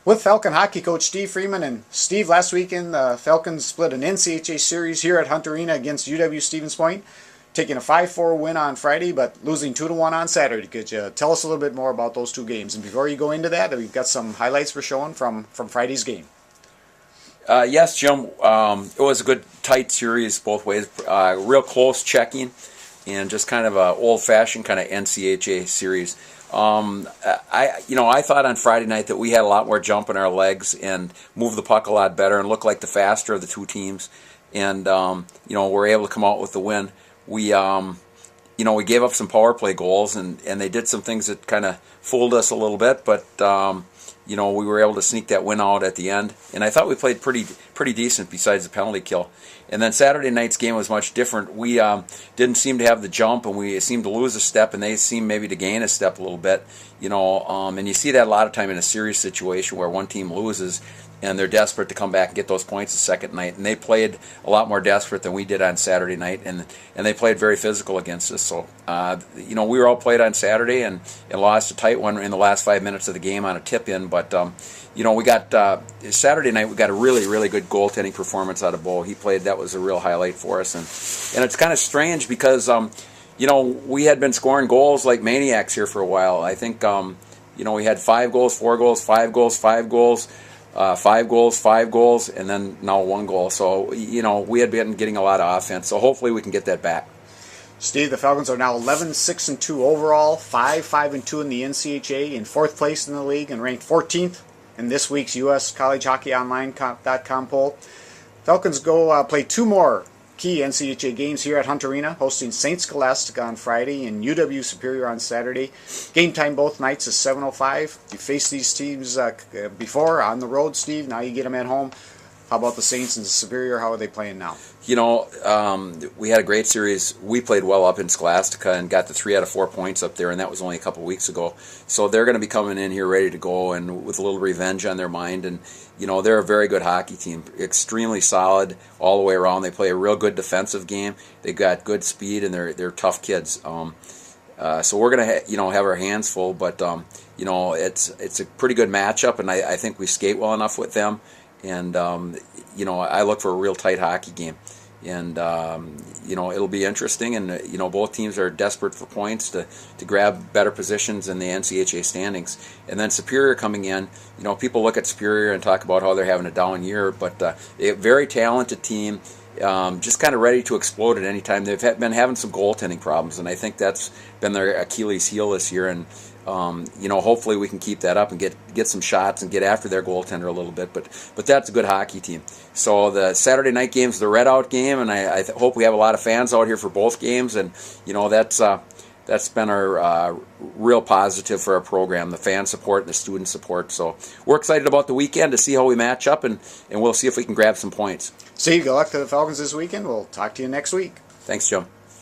With Falcon hockey coach Steve Freeman. And Steve, last weekend the Falcons split an NCHA series here at Hunt Arena against UW-Stevens Point, taking a 5-4 win on Friday, but losing 2-1 on Saturday. Could you tell us a little bit more about those two games? And before you go into that, we've got some highlights we're showing from Friday's game. Yes, Jim. It was a good, tight series both ways. Real close checking, and just kind of a old-fashioned kind of NCHA series. I thought on Friday night that we had a lot more jump in our legs and moved the puck a lot better and looked like the faster of the two teams. And we're able to come out with the win. We gave up some power play goals, and they did some things that kind of fooled us a little bit, but we were able to sneak that win out at the end. And I thought we played pretty decent besides the penalty kill. And then Saturday night's game was much different. We didn't seem to have the jump, and we seemed to lose a step, and they seemed maybe to gain a step a little bit. And you see that a lot of time in a serious situation where one team loses and they're desperate to come back and get those points the second night. And they played a lot more desperate than we did on Saturday night, and they played very physical against us. So, we were all played on Saturday and lost a tight one in the last 5 minutes of the game on a tip-in. But, we got Saturday night, we got a really, really good goaltending performance out of Bo. He played, that was a real highlight for us. And it's kind of strange because, we had been scoring goals like maniacs here for a while. I think, we had 5 goals, 4 goals, 5 goals, 5 goals. 5 goals, 5 goals, and then now 1 goal. So, we had been getting a lot of offense. So hopefully we can get that back. Steve, the Falcons are now 11-6-2 overall, 5-5-2 in the NCHA, in 4th place in the league, and ranked 14th in this week's U.S. College Hockey Online.com poll. Falcons go play 2 more key NCHA games here at Hunt Arena, hosting St. Scholastica on Friday and UW-Superior on Saturday. Game time both nights is 7:05. You faced these teams before on the road, Steve. Now you get them at home. How about the Saints and Superior? How are they playing now? We had a great series. We played well up in Scholastica and got the 3 out of 4 points up there, and that was only a couple weeks ago. So they're going to be coming in here ready to go and with a little revenge on their mind. And, they're a very good hockey team, extremely solid all the way around. They play a real good defensive game. They've got good speed, and they're tough kids. So we're going to have our hands full, but, it's a pretty good matchup, and I think we skate well enough with them. And, I look for a real tight hockey game. And, it'll be interesting. And, both teams are desperate for points to grab better positions in the NCHA standings. And then Superior coming in, people look at Superior and talk about how they're having a down year. But a very talented team, just kind of ready to explode at any time. They've been having some goaltending problems, and I think that's been their Achilles heel this year. And hopefully we can keep that up and get some shots and get after their goaltender a little bit. But that's a good hockey team. So the Saturday night game's the Redout game, and I hope we have a lot of fans out here for both games. And that's been our real positive for our program, the fan support and the student support. So we're excited about the weekend to see how we match up, and we'll see if we can grab some points. Steve, good luck to the Falcons this weekend. We'll talk to you next week. Thanks, Jim.